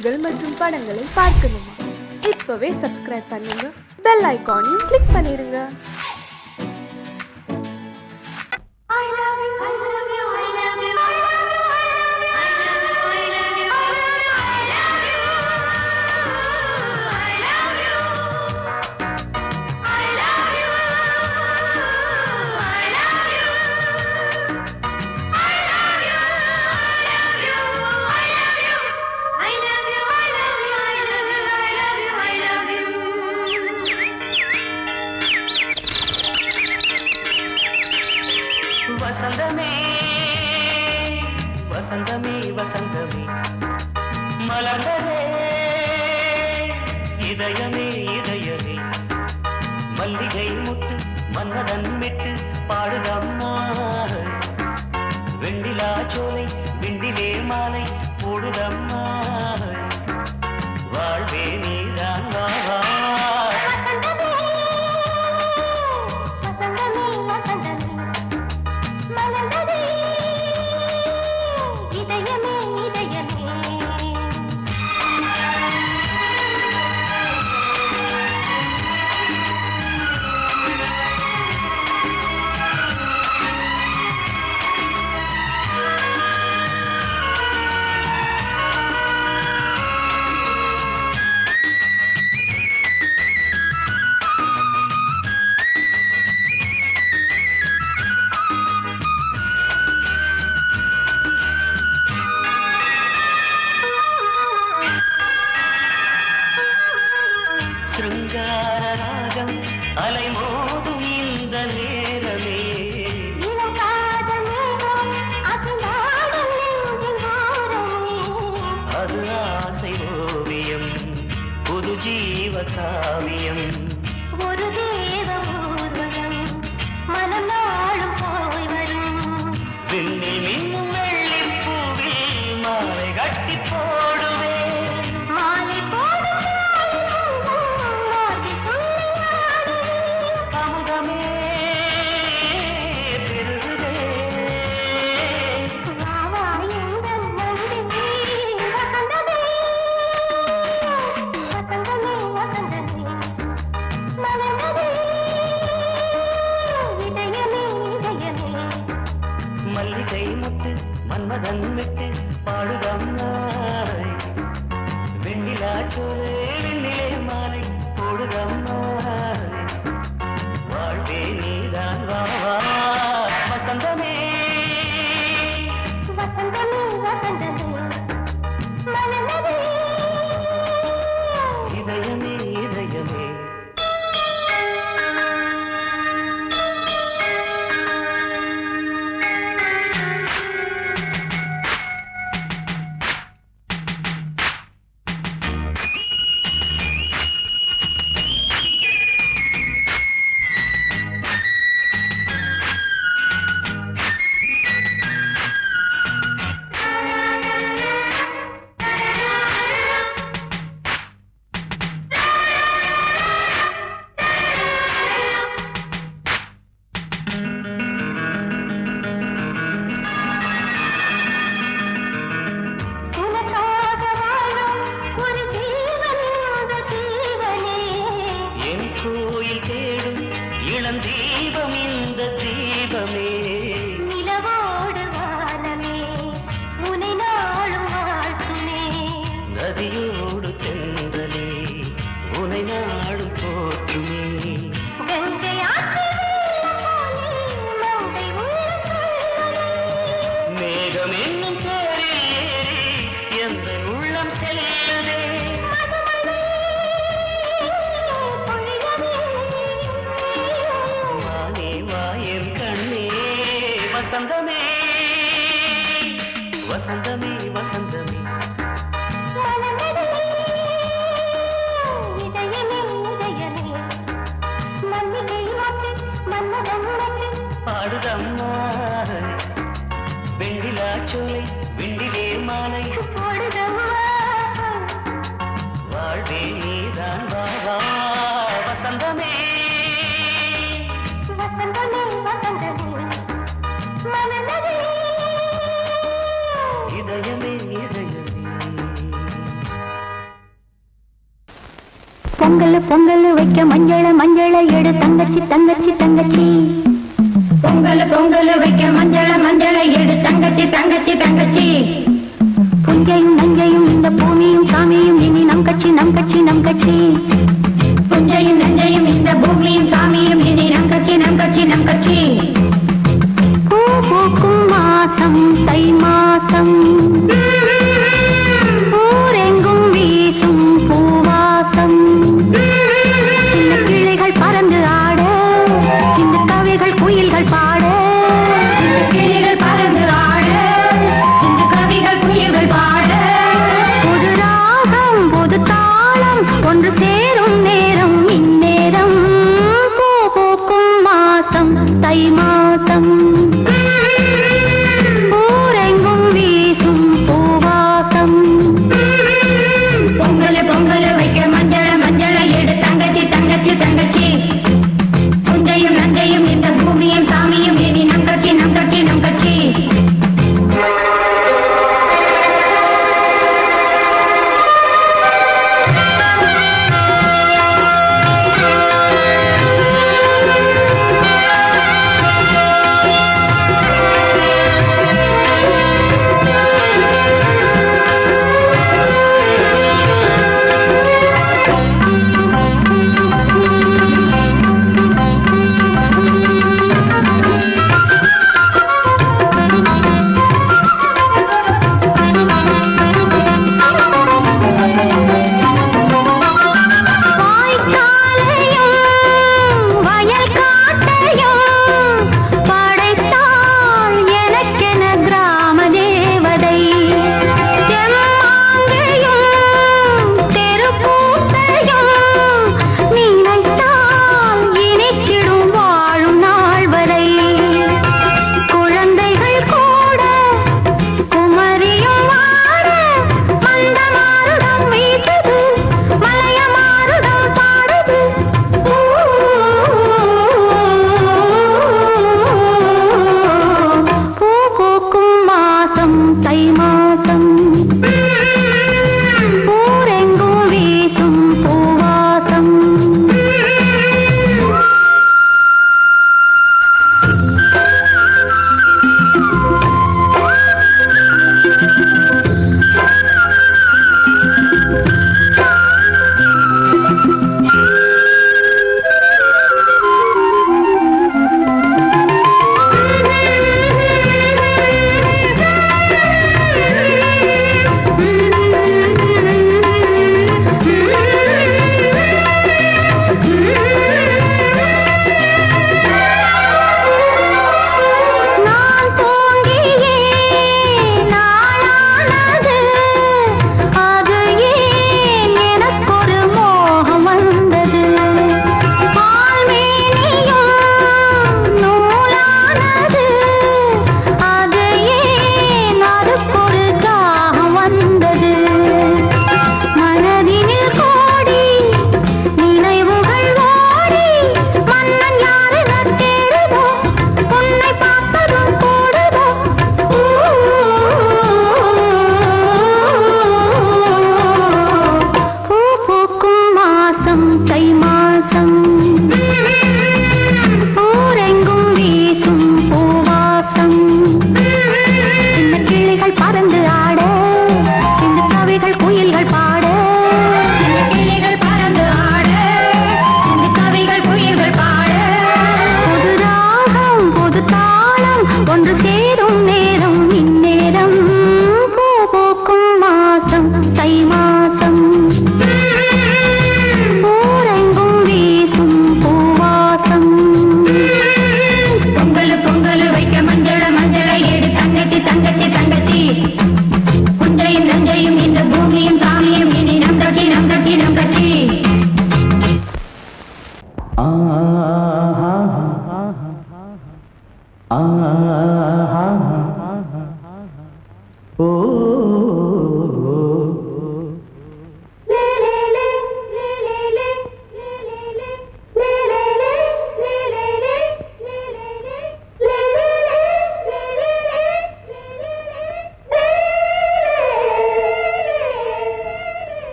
செய்திகள் மற்றும் படங்களை பார்க்கணுமா? இப்பவே சப்ஸ்கிரைப் பண்ணுங்க, பெல் ஐகானையும் கிளிக் பண்ணிருங்க. வசந்தமே வசந்தமே வசந்தமே மலர்ந்ததே இதயமே இதயமே மல்லிகை முட்டு மன்னதன் மெட்டு பாடுதம்மா வெண்ணிலா சோலை விண்டிலே மாலை போடுதம்மா வாழ்வே நீதான் வா வா சிருங்காரராகம் அலைமோதும் இந்த நேரமே அது ஆசை ஓவியம் புது ஜீவ காவியம் ஒரு தேவ ஊர்வலம் மனம் நாளும் போய் வரும் விண்ணில் மின்னும் வெள்ளி பூவில் மாலை கட்டி போடுவேன் மாலை போடும் அமுதமே பெருகுதே மல்லிகை முட்டு மன்மதன் விட்டு பாடுதம்மாய் வெண்ணிலா சோலை வெண்ணிலே மாலை போடுதம்மாய் வாழ்வே நீதான் வா வா வசந்தமே வசந்தமே வசந்தமே மலர்ந்ததே இதயமே இதயமே உனக்காக வாழும் ஒரு ஜீவன் இந்த ஜீவனே என் கோயில் தேடும் இளம் தீபம் இந்த தீபமே நிலவோடு வானமே உனை நாளும் வாழ்த்துமே நதியோடு தென்றலே உனை நாடும் போற்றுமே கங்கை ஆற்று வெள்ளம் போலே மங்கை உள்ளம் கொள்ளுதே. மேகம் என்னும் தேரில் ஏறி எந்த உள்ளம் செல்லுதே மதுமழை பொழியவே. வானே வாயன் கண்ணே வசந்தமே வசந்தமே வசந்தமே மலர்ந்ததே இதயமே இதயமே மல்லிகை மொட்டு மன்மதன் மொட்டு பாடுதம்மா வெண்ணிலா சோலை விண்டிலே மாலை போடுதம்மா வாழ்வே நீதான் வா வா வசந்தமே வசந்தமே வசந்தமே மலர்ந்ததே இதயமே இதயமே பொங்கல் பொங்கல் வைக்க மஞ்சள எடு தங்கச்சி தங்கச்சி தங்கச்சி பொங்கல் பொங்கல் வைக்க மஞ்சள எடு தங்கச்சி தங்கச்சி தங்கச்சி புஞ்சையும் நஞ்சையும் இந்த பூமியும் சாமியும் இனி நம் கட்சி நம் கட்சி நம் கட்சி புஞ்சையும் நஞ்சையும் இந்த பூமியும் சாமியும் இனி நம் கட்சி நம் கட்சி நம் கட்சி பூ பூக்கும் மாசம் தை மாசம் ஊரெங்கும் வீசும் பூவாசம் சின்ன கிளிகள் பறந்து ஆட சின்ன கவிகள் குயில்கள் பாட சின்ன கிளிகள் பறந்து ஆட சின்ன கவிகள் குயில்கள் பாட புது ராகம் புது தாளம் ஒன்று சேரும் நேரம் இந்நேரம் பூ பூக்கும் மாசம் தை மாசம் ஊரெங்கும் வீசும் பூ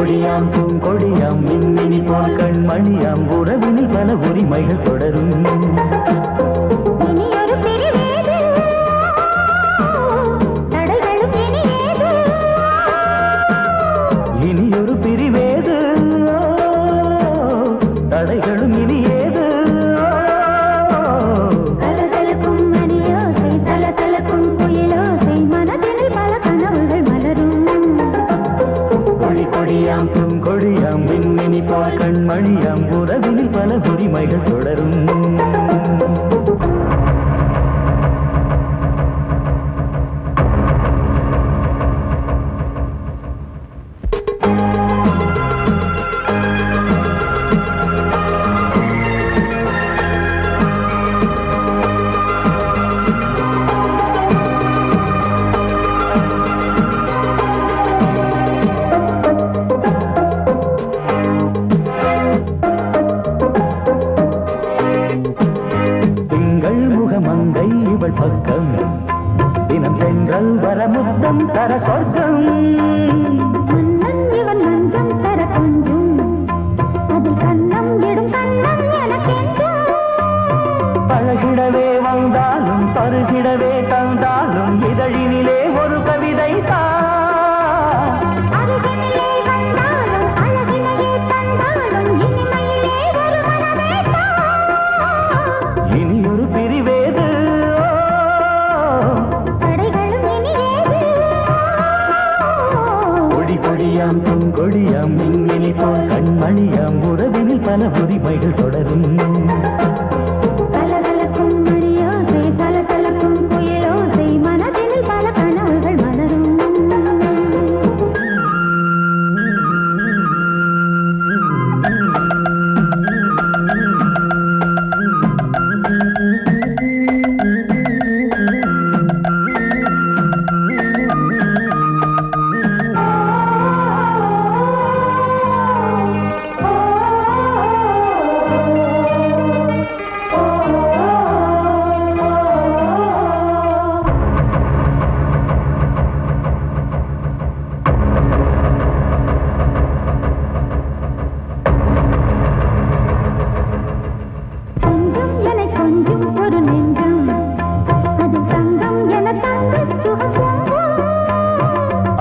கொடியாம் பூங்கொடியாம் மின்மினி போல் கண்மணியாம் உறவினில் பல உரிமைகள் தொடரும். இனியொரு பிரிவேது தடைகளும் இனியேது. இனியொரு பிரிவேது தடைகளும் இனியேது. கலகலக்கும் மணியோசை சலசலக்கும் குயிலோசை மனதினில் பல கனவுகள் மலரும். கொடி கொடியாம் பூங்கொடியாம் மின்மினி போல் கண்மணியாம் உறவினில் பல உரிமைகள் தொடரும். மங்கை இவள் பக்கம் தினம் சென்றல் வரமுத்தம் தர சொர்க்கம். மன்னன் இவன் மஞ்சம் தர கொஞ்சம் அதில் கண்ணம் இடும் கண்ணம் எனக்கென்றும். பழகிடவே வந்தாலும் பருகிடவே தந்தாலும் இதழினிலே ஒரு கவிதை அருகினிலே வந்தாலும் அழகினையே தந்தாலும் இனிமையிலே ஒரு மனமே இனியொரு பிரிவேது தடைகளும் இனியேது. கொடி கொடியாம் பூங்கொடியாம் மின்மினி போல் கண்மணியாம் உறவினில் பல உரிமைகள் தொடரும். கலகலக்கும் மணியோசை சலசலக்கும் குயிலோசை மனதினில் பல கனவுகள் மலரும். கொஞ்சம் என கொஞ்சம் ஒரு நெஞ்சம் அது தங்கம் என தங்க சுகம்.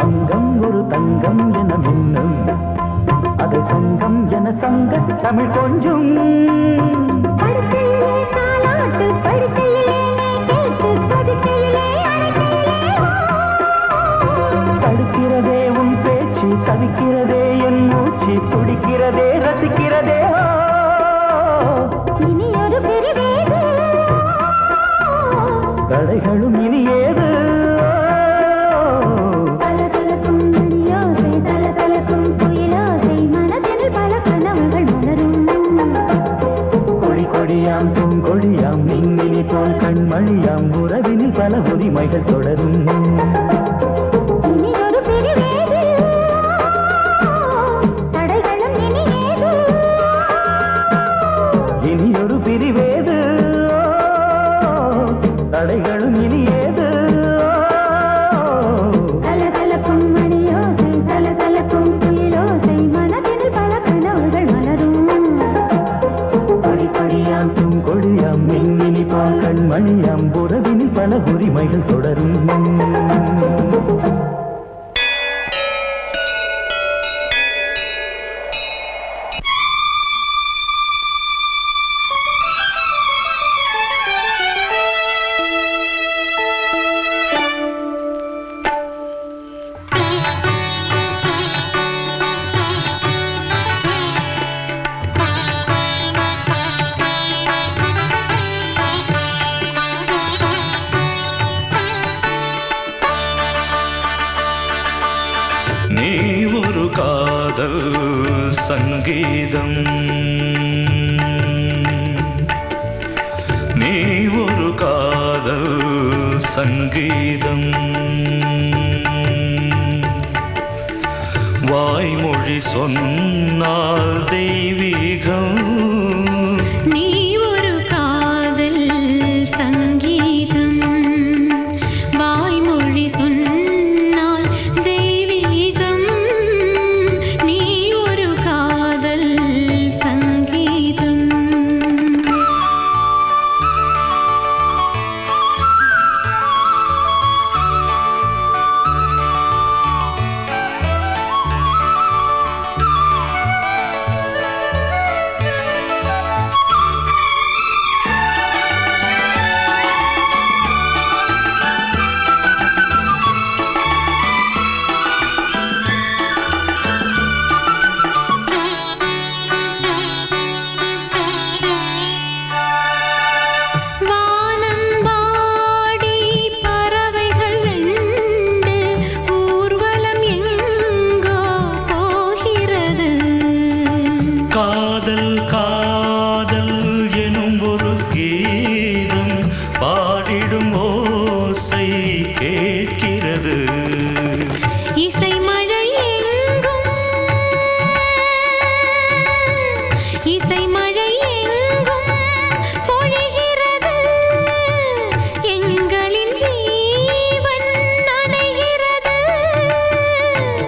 அங்கம் ஒரு தங்கம் என மின்னும் அதை சங்கம் என சங்க தமிழ் கொஞ்சம். படுக்கையிலே தாலாட்டு படுக்கையிலே நீ கேட்டு கொதிக்கையிலே அழைக்கையிலே தடுக்கிறதே உன் பேச்சு தவிக்கிறதே என் மூச்சு துடிக்கிறதே ரசிக்கிறதே. இனியொரு பிரிவேது கடைகளும் இனியேது. கலகலக்கும் மணியோசை சலசலக்கும் குயிலோசை மனதினில் பல கனவுகள் மலரும். கொடி கொடியாம் பூங்கொடியாம் மின்மினி போல் கண்மணியாம் உறவினில் பல உரிமைகள் தொடரும். இனியொரு பிரிவேது தடைகளும் இனியேது. இனியொரு பிரிவேது தடைகளும் இனியேது. கலகலக்கும் மணியோசை சலசலக்கும் குயிலோசை மனதினில் பல கனவுகள் மலரும். கொடி கொடியாம் பூங்கொடியாம் மின்மினி போல் கண்மணியாம் உறவினில் பல உரிமைகள் தொடரும். நீ ஒரு காதல் சங்கீதம், நீ ஒரு காதல் சங்கீதம். வாய்மொழி சொன்னால் தெய்வீகம். நீ ஒரு காதல் சங்கீதம், வாய்மொழி சொன்னால் தெய்வீகம். நீ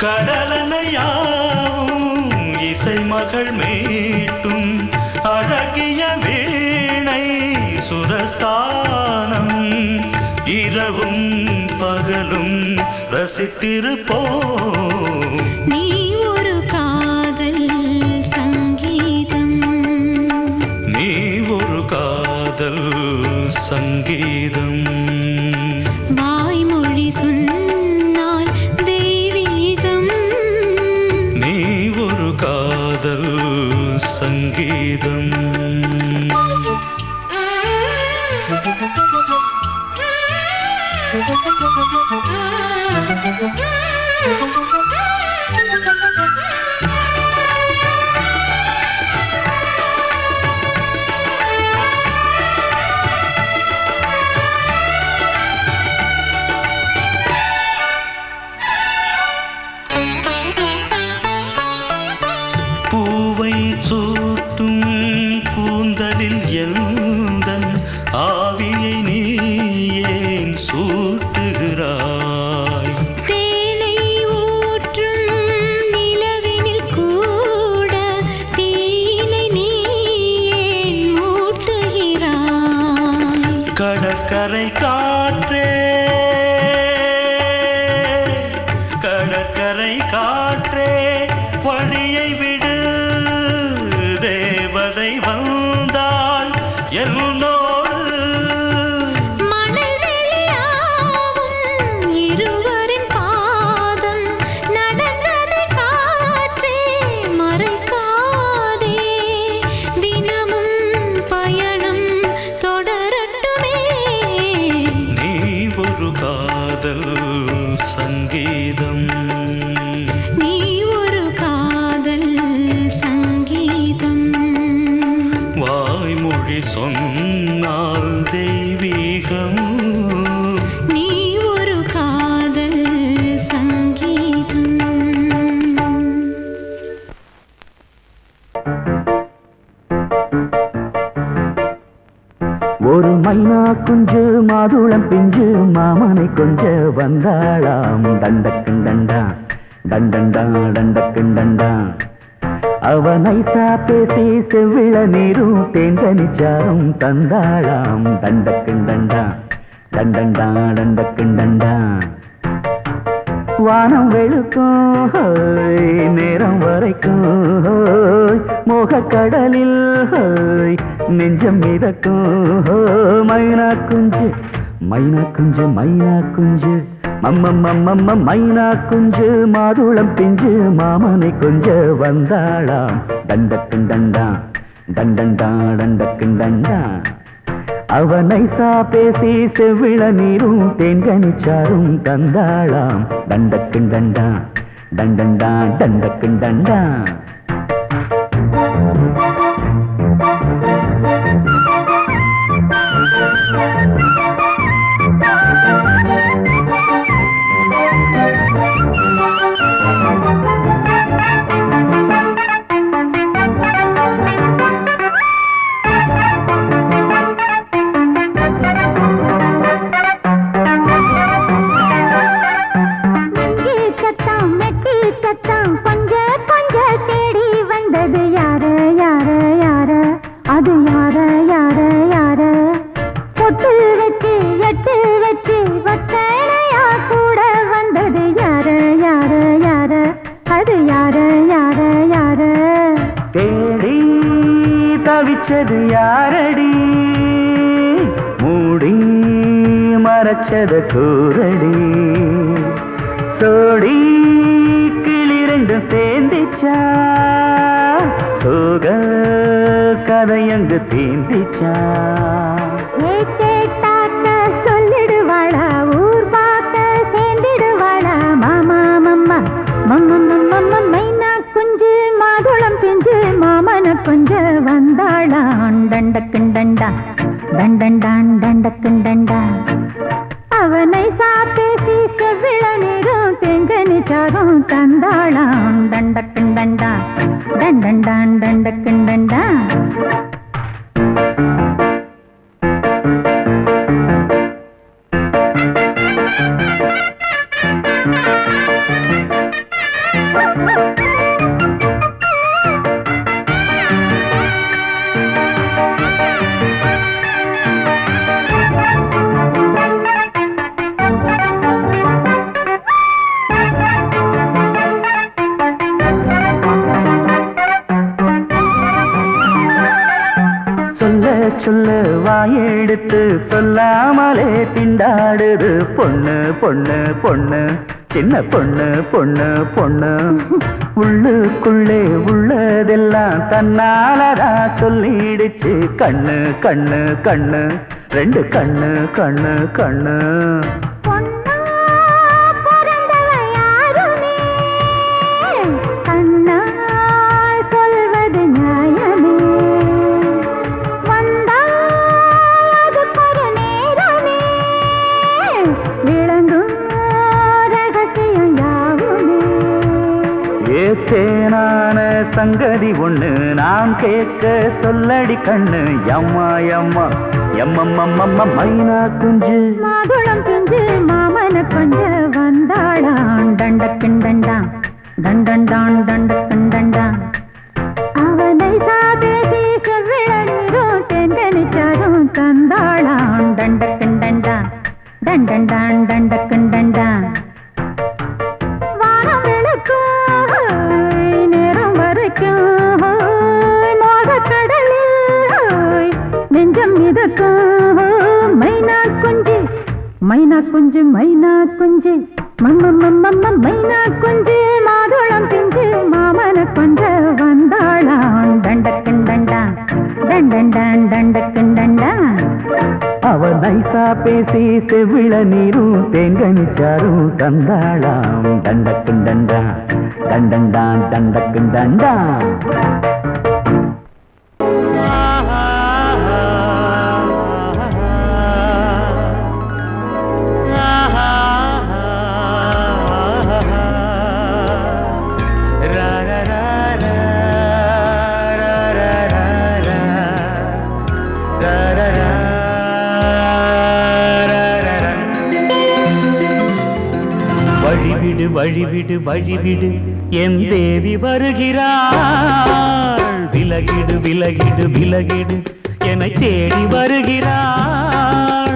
கடலனையாவும் இசை மகள் மீட்டும் அழகிய வீணை சுரஸ்தானம் இரவும் பகலும் ரசித்திருப்போம். நீ ஒரு காதல் சங்கீதம், நீ ஒரு காதல் சங்கீதம். வாய்மொழி சொன்னால் தெய்வீகம், நீ ஒரு காதல் சங்கீதம். பூவை சூட்டும் கூந்தலில் எந்தன் ஆவியை நீ ஏன் சூட்டுகிறாய்? தேனை ஊற்றும் நிலவினில் கூட தீனை நீ ஏன் மூட்டுகிறாய்? கடற்கரை காற்றே, கடற்கரை காற்றே வழியை விடு, தேவதை வந்தால் என்னோடு. மணல் வெளியாகும் இருவரின் பாதம் நடந்ததை காற்றே மறைக்காதே, தினமும் பயணம் தொடரட்டுமே. நீ ஒரு காதல் சங்கீதம், நீ ஒரு காதல் சங்கீதம், வாய்மொழி சொன்னால் தெய்வீகம். நீ ஒரு காதல் சங்கீதம். ஒரு மைனா குஞ்சு மாதுளம் பிஞ்சு மாமனை கொஞ்ச வந்தாளாம். தண்டக்குண்டண்டா டண்டண்டா டண்டக்குண்டண்டா. அவ நைசா பேசி செவ்விள நீரும் தேங்கனிச்சாரும் தந்தாளாம். தண்டக்குண்டண்டா டண்டண்டா டண்டக்குண்டண்டா. வானம் வெளுக்கும் ஹோய், நேரம் வரைக்கும் ஹோய், மோகக்கடலில் ஹோய், நெஞ்சம் மிதக்கும் ஹோய். மைனா குஞ்சு மைனா குஞ்சு மைனா குஞ்சு மம்மம்மம்மம்ம மைனா குஞ்சு மாதுளம் பிஞ்சு மாமனை கொஞ்ச வந்தாளாம். தண்டக்குண்டண்டா டண்டண்டா டண்டக்குண்டண்டா. அவனை பேசி செவ்விள நீரும் தேன்கனிச்சாரும் தந்தாளாம். தண்டக்குண்டண்டா டண்டண்டா டண்டக்குண்டண்டா. தவிச்சது யாரடி மூடி மறைச்சத கூரடி சோடி கிளி ரெண்டும் சேர்ந்திச்சா சோக கதையங்கு தீந்திச்சா சொல்லிடுவாளா ஊர் பார்க்க சேர்ந்திடுவாளா மாமா மம்மா மம்ம மைனா குஞ்சு மாதுளம் செஞ்சு மாமன கொஞ்ச வந்தாளான் தண்டக்குண்டண்டா தண்டண்டான் தண்டக்குண்டண்டா அவனை சாப்பேசி செவ்விள நீரும் செங்கனி சாரும் தந்தாளான் தண்டக்குண்டண்டா தண்டண்டான் தண்டக்குண்டண்டா சொல்ல வாயெடுத்து சொல்லாமலே திண்டாடுது பொண்ணு பொண்ணு பொண்ணு சின்ன பொண்ணு பொண்ணு பொண்ணு உள்ளுக்குள்ளே உள்ளதெல்லாம் தன்னாலதா சொல்லிடுச்சு கண்ணு கண்ணு கண்ணு ரெண்டு கண்ணு கண்ணு கண்ணு தேனான சங்கதி ஒண்ணு நான் கேட்க சொல்லடி கண்ணு எம்மா எம்மா எம்மம்மம்மம்ம மைனா குஞ்சு மாதுளம் குஞ்சு மாமன கொஞ்ச வந்தாளான் தண்டக்கிண்டண்டான் தண்டண்டான் தண்டக்கிண்டண்டான் அவனை சாதேசி செவ்விழநீரும் தென்கனிச்சாரும் தந்தாளான் தண்டக்கிண்டண்டான் தண்டண்டான் தண்டக்கிண்டண்டான் மைனா குஞ்சு மைனா குஞ்சு மம்மம்மம்மம்ம மைனா குஞ்சு மாதுளம் பிஞ்சு மாமன கொஞ்ச வந்தாளான் தண்டக்கிண்டண்டான் தண்டண்டான் தண்டக்கிண்டண்டான் அவ நைசா பேசி செவ்விள நீரும் தேங்கனிச்சாரும் தந்தாளாம் தண்டக்கிண்டண்டான் தண்டண்டான் தண்டக்கிண்டண்டான் வழிவிடு வழிவிடு என் தேவி வருகிறாள் விலகிடு விலகிடு விலகிடு என்னை தேடி வருகிறாள்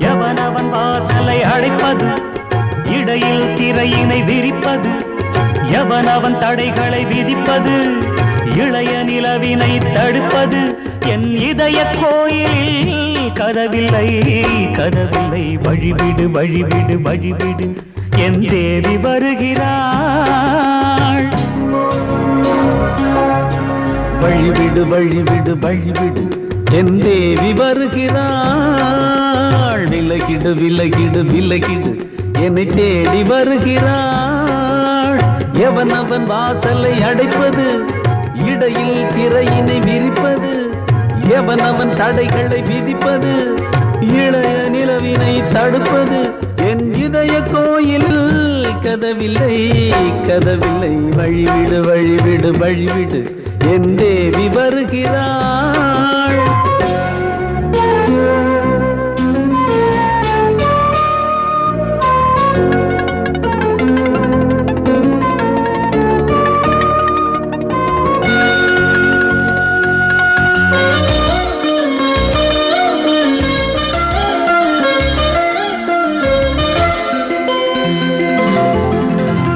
எவனவன் வாசலை அடைப்பது இடையில் திரையினை விரிப்பது எவனவன் தடைகளை விதிப்பது இளைய நிலவினை தடுப்பது என் இதய கோயிலில் கதவில்லை கதவில்லை வழிவிடு வழிவிடு வழிவிடு என் தேவி வருகிறாள் வழிவிடு வழிவிடு வழிவிடு என் தேவி வருகிறாள் விலகிடு விலகிடு விலகிடு என்னை தேடி வருகிறாள் எவனவன் வாசலை அடைப்பது இடையில் திரையினை விரிப்பது எவனவன் தடைகளை விதிப்பது இளைய நிலவினை தடுப்பது என் இதய கோயில் கதவில்லை கதவில்லை வழிவிடு வழிவிடு வழிவிடு என் தேவி வருகிறாள்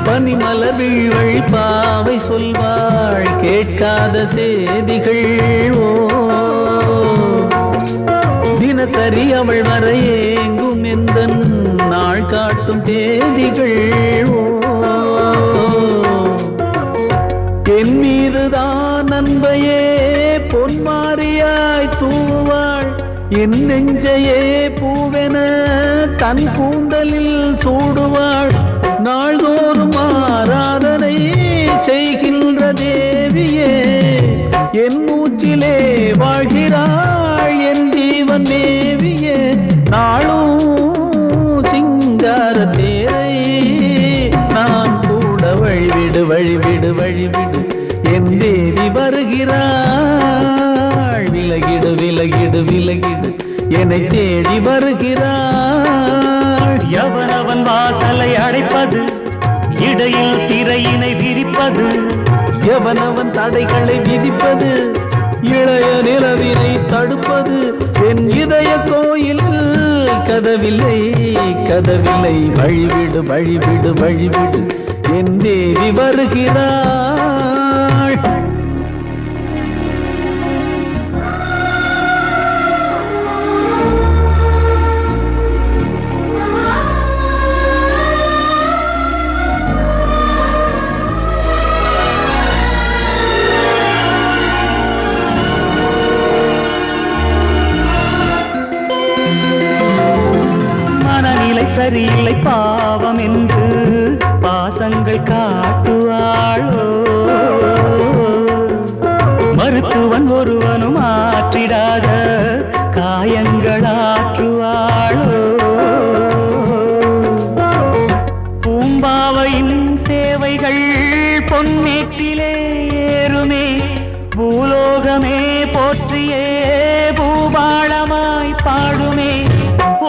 பனிமலர் வீழ்வழி பாவை சொல்வாள் கேட்காத செய்திகள் ஓ தினசரி அவள் வர ஏங்கும் எந்த நாள் காட்டும் தேதிகள் ஓ என் மீதுதான் அன்பையே பொன்மாரியாய் தூவாள் என் நெஞ்சையே பூவென தன் கூந்தலில் சூடுவாள் நாள்தோறும் ஆராதனை செய்கின்ற தேவியே என் மூச்சிலே வாழ்கிறாள் என் ஜீவன் தேவியே நாளும் சிங்கார தேரை நான் கூட வழிவிடு வழிவிடு வழிவிடு என் தேவி வருகிறாள் விலகிடு விலகிடு விலகிடு என்னை தேடி வருகிறாள் எவனவன் வாசலை அடைப்பது இடையில் திரையினை விரிப்பது எவனவன் தடைகளை விதிப்பது இளைய நிலவினை தடுப்பது என் இதய கோயில் கதவில்லை கதவில்லை வழிவிடு வழிவிடு வழிவிடு என் தேவி வருகிறாள். மனநிலை சரியில்லை பாவம் என்று பாசங்கள் காட்டுவாளோ மருத்துவன் ஒருவனும் ஆற்றிடாத காயங்களாற்றுவாளோ பூம்பாவையின் சேவைகள் பொன்னேற்றிலே ஏறுமே பூலோகமே போற்றியே பூபாளமாய் பாடுமே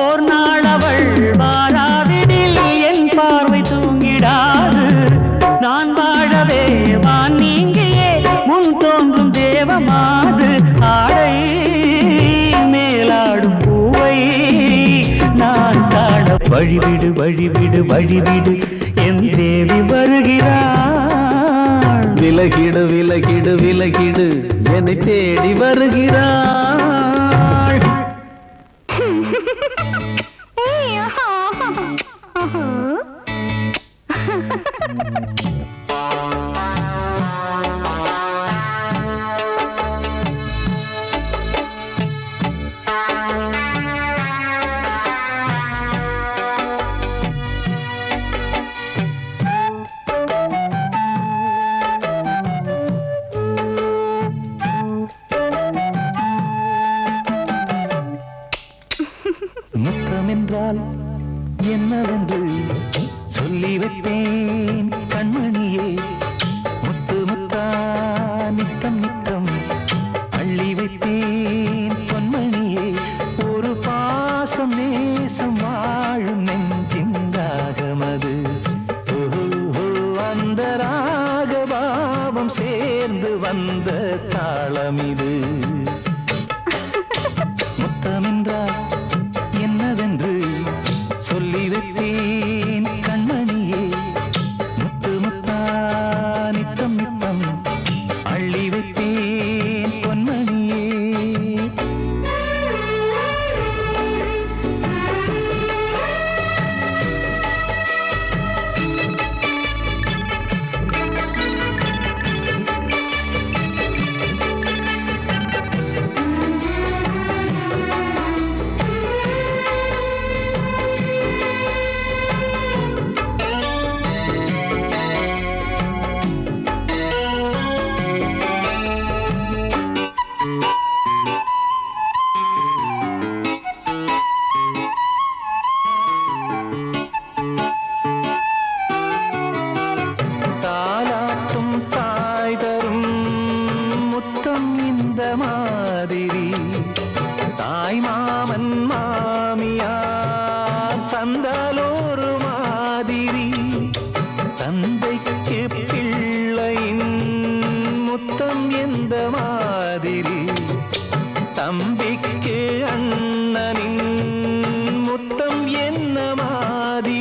ஓர் நாள் அவள் வாராவிடில் என் பார்வை தூங்கிடாது நான் வாழவே வான் நீங்கியே முன் தோன்றும் தேவமாது ஆடை மேலாடும் பூவை நான் காண வழிவிடு வழிவிடு வழிவிடு என் தேவி வருகிறாள். விலகிடு விலகிடு விலகிடு என்னை தேடி வருகிறாள். முத்தமென்றால் என்னவென்று சொல்லி வைப்பேன் கண்மணியே முத்து முத்தா நித்தம் நித்தம் அள்ளி வைப்பேன் பொன்மணியே ஒரு பாசம் நேசம் வாழும் நெஞ்சின் ராகமது அந்த ராகபாவம் சேர்ந்து வந்த தாளமிது முத்தமென்றால் என்னவென்று சொல்லி வைப்பேன் கண்மணியே முத்து முத்தா நித்தம் நித்தம் அள்ளி வைப்பேன் பொன்மணியே. தாலாட்டும் தாய் தரும் முத்தம் இந்த மாதிரி தாய் மாமன் மாமியார் தந்தாலோரு மாதிரி தந்தைக்கு பிள்ளையின் முத்தம் எந்த மாதிரி தம்பிக்கு அண்ணனின் முத்தம் என்ன மாதிரி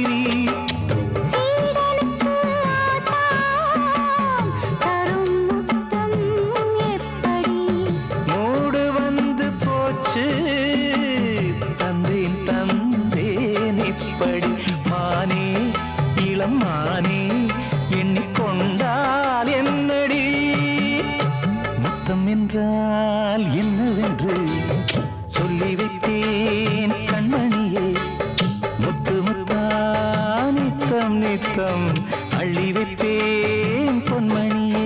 மூடு வந்து போச்சு தந்தேன் தந்தேன் இப்படி மானே இளம் மானே எண்ணிக்கொண்டால் என்னடி முத்தம் என்றால் என்னவென்று சொல்லி வைத்தேன் கண்மணியே முத்து முத்தா நித்தம் நித்தம் அள்ளி வைப்பேன் பொன்மணியே.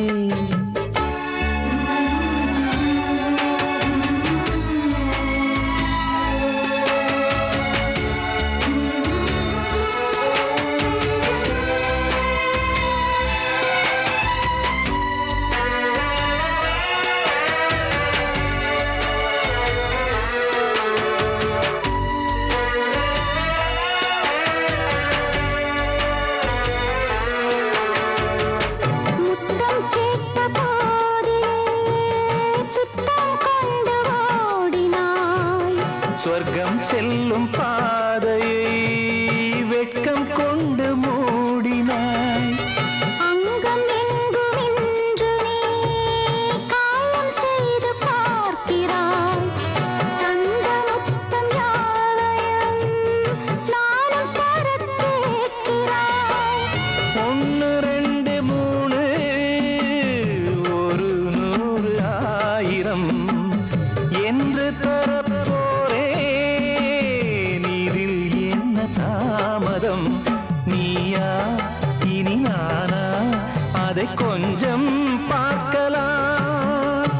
சொர்க்கம் செல்லும் பாதையை வெட்கம் கொண்டு மூடினாய். அங்கம் எங்கும் இன்று நீ காயம் செய்து பார்க்கிறாய். தந்த முத்தம் யாவையும் நானும் தர கேட்கிறாய். 1 2 3 ஒரு 100 1000 என்று தரப்போரே. நீரில் என்ன தாமதம்? நீயா இனி நானா? அதை கொஞ்சம் பார்க்கலாம்.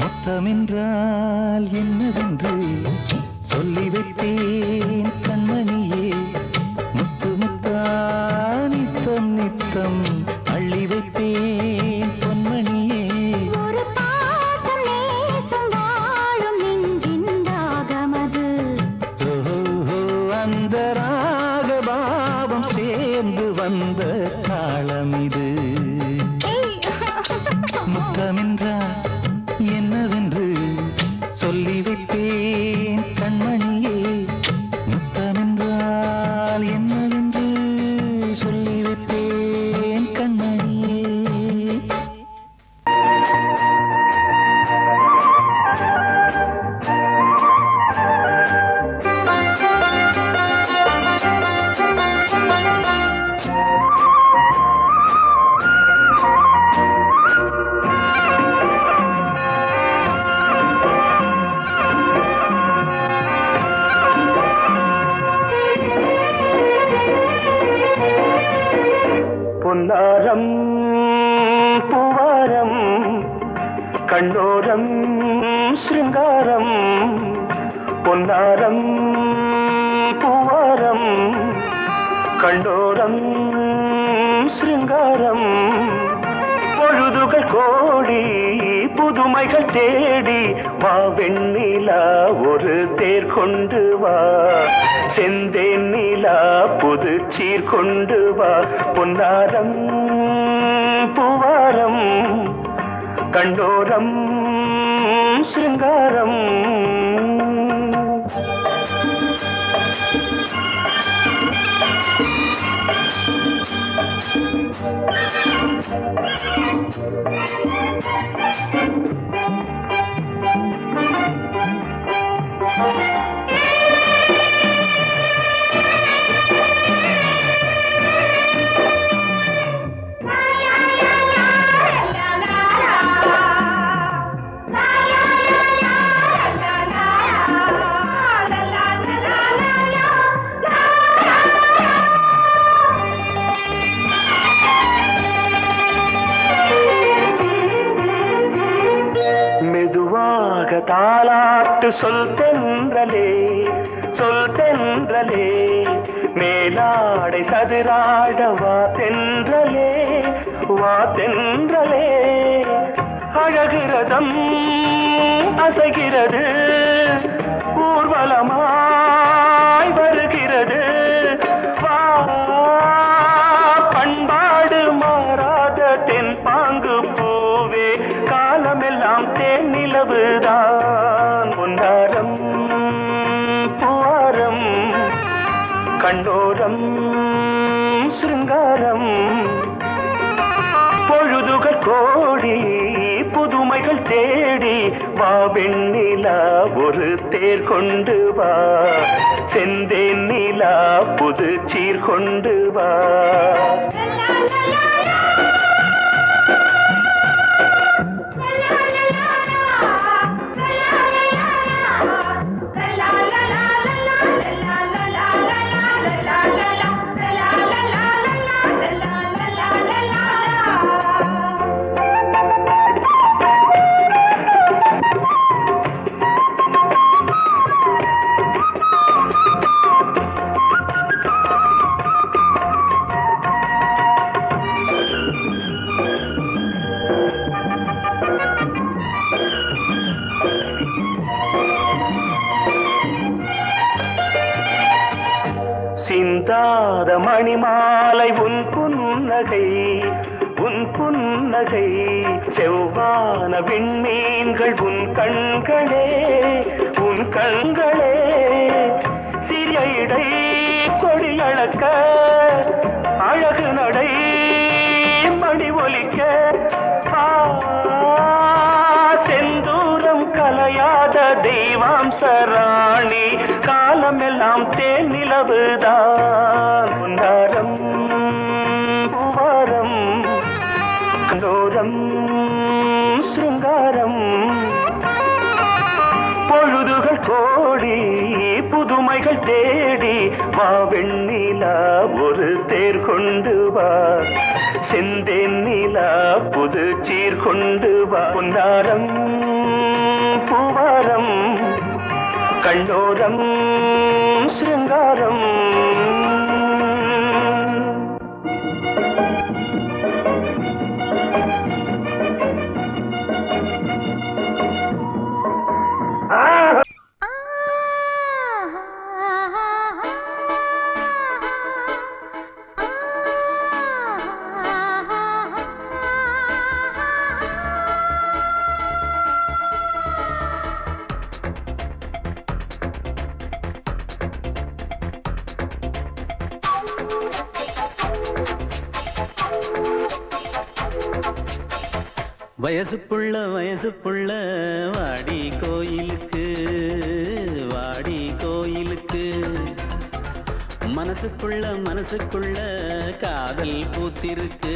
முத்தமென்றால் என்னவென்று சொல்லி வைத்தேன் கண்மணியே. முத்து முத்தா நித்தம் நித்தம் அள்ளி வைத்தேன் பொன்மணியே. ஒரு பாசம் நேசம் வாழும் நெஞ்சின் ராகமது. ஓஹோ, அந்த ராகபாவம் சேர்ந்து வந்த தாளம் இது. முத்தமென்றால் என்னவென்று சொல்லி வைத்தேன் கண்மணியே. முத்தமென்றால் என்னவென்று சொல்லி வைத்தேன் கண்மணியே. பொன்னாரம் பூவாரம் கண்ணோரம் சிருங்காரம். பொன்னாரம் பூவாரம் கண்ணோரம் சிருங்காரம். பொழுதுகள் கோடி புதுமைகள் தேடி வா வெண்ணிலா ஒரு தேர் கொண்டு வா. செந்தேன் நிலா புது சீர் கொண்டு வா. பொன்னாரம் பூவாரம் கண்டோரம் சிருங்காரம். தாலாட்டு சொல் தென்றலே சொல் தென்றலே. மேலாடை சதுராட வா தென்றலே வா தென்றலே. அழகிறதம் அசைகிறது ஊர்வலமாய் வருகிறது. வா பண்பாடு மாறாத தென் பாங்கு பூவே. காலமெல்லாம் தேன் நிலவுதான். பொன்னாரம் பூவாரம் கண்ணோரம் சிருங்காரம். பொழுதுகள் கோடி புதுமைகள் தேடி வா வெண்ணிலா ஒரு தேர் கொண்டு வா. செந்தேன் நிலா புது சீர் கொண்டு வா. சிந்தாத மணிமாலை உன் புன்னகை உன் புன்னகை. செவ்வான விண்மீன்கள் உன் கண்களே உன் கண்களே சிறிய இடை கொடியளக்க அழகு நடை மணி ஒலிக்க செந்தூரம் கலையாத தெய்வாம்சராணி காலமெல்லாம் தேன் நிலவுதான் உன்னாரம் பூவாரம் கண்டோரம் சிருங்காரம் பொழுதுகள் கோடி புதுமைகள் தேடி வா வெண்ணிலா ஒரு தேர் கொண்டு வா செந்தேன் நிலா புது சீர் கொண்டு வா பொன்னாரம் பூவாரம் கண்டோரம் சிருங்காரம் வயசு புள்ள வாடி கோயிலுக்கு மனசுக்குள்ள காதல் பூத்திருக்கு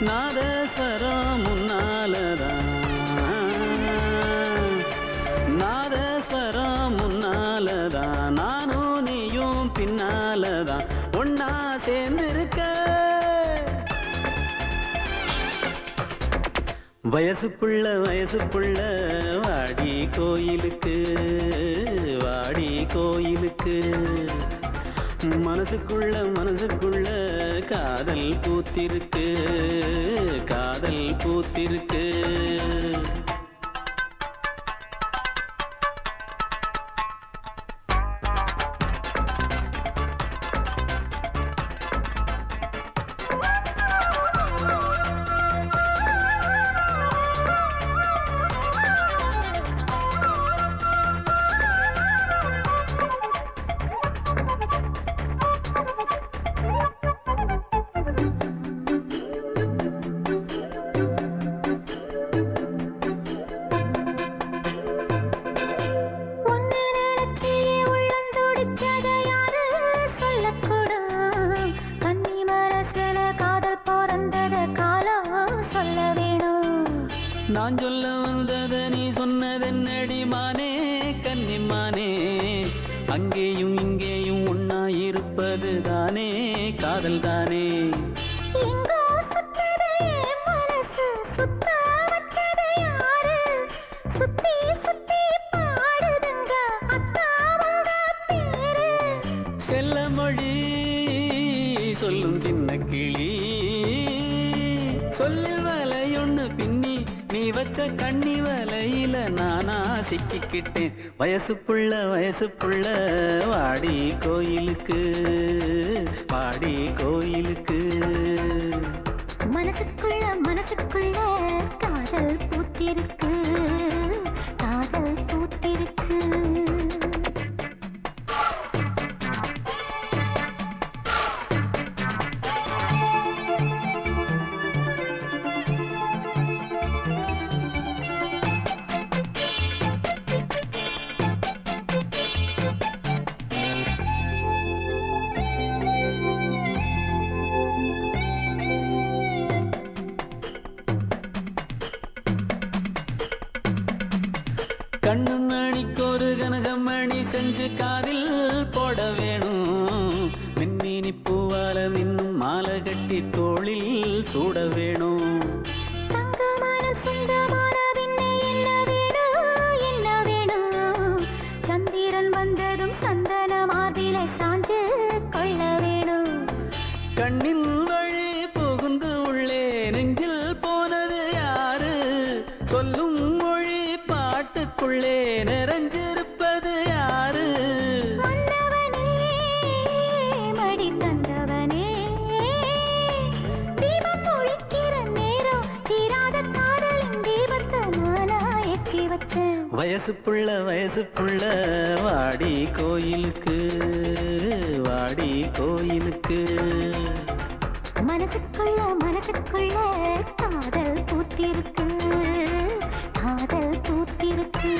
நாதஸ்வரம் முன்னாலதான் நானும் நீயும் பின்னாலதான் ஒன்னா சேர்ந்திருக்க வயசு புள்ள வாடி கோயிலுக்கு மனசுக்குள்ள காதல் பூத்திருக்கு நான் சொல்ல வந்தத நீ சொன்னதென்னடி மானே கன்னிமானே அங்கேயும் இங்கேயும் ஒன்னா இருப்பது தானே காதல் தானே செல்ல மொழி சொல்லும் சின்ன கிளி சொல்லில் வலையொன்னு பின்னி நீ வச்ச கண்ணி வலையில நானா சிக்கிக்கிட்டேன் வயசு புள்ள வாடி கோயிலுக்கு மனசுக்குள்ள காதல் பூத்திருக்கு கண்ணு மணிக்கொரு கனகமணி செஞ்சு காதில் போட வேணும் மின்மினி பூவால மின்னும் மாலை கட்டி தோளில் சூட வேணும் சந்திரன் வந்ததும் சந்தன மார்பிலை சாஞ்சு கொள்ள வேணும் கண்ணின் வழி புகுந்து உள்ளே நெஞ்சில் போனது யாரு சொல்லும் மொழி பாட்டுக்குள்ளே நிறைஞ்சிருப்பது யாரு மன்னவனே மடி தந்தவனே தீபம் ஒழிக்கிற நேரம் தீராத காதலின் தீபத்தை நானா வயசு புள்ள வாடி கோயிலுக்கு வாடி கோயிலுக்கு. மனசுக்குள்ள காதல் பூத்திருக்கு காதல் பூத்திருக்கு.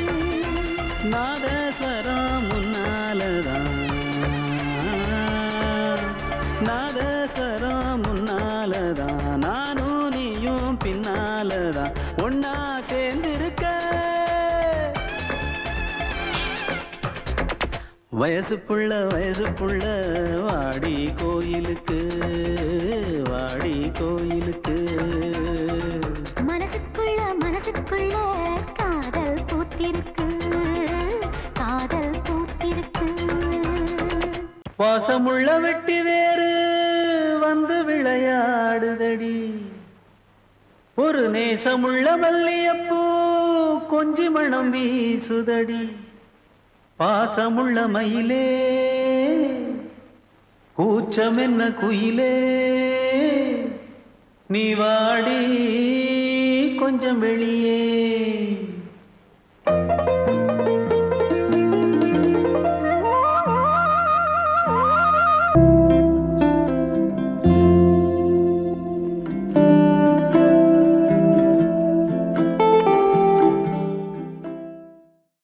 நாதஸ்வரம் முன்னாலதான் நாதஸ்வரம் முன்னாலதான் நானும் நீயும் பின்னாலதான் ஒன்னா சேர்ந்திருக்க. வயசு புள்ள வாடி கோயிலுக்கு வாடி கோயிலுக்கு. மனசுக்குள்ள காதல் பூத்திருக்கு காதல் பூத்திருக்கு. வாசமுள்ள வெட்டி வேறு வந்து விளையாடுதடி, ஒரு நேசமுள்ள மல்லியப்பூ கொஞ்சி மணம் வீசுதடி. பாசமுள்ள மயிலே கூச்சம் என்ன குயிலே, நீ வாடி கொஞ்சம் வெளியே.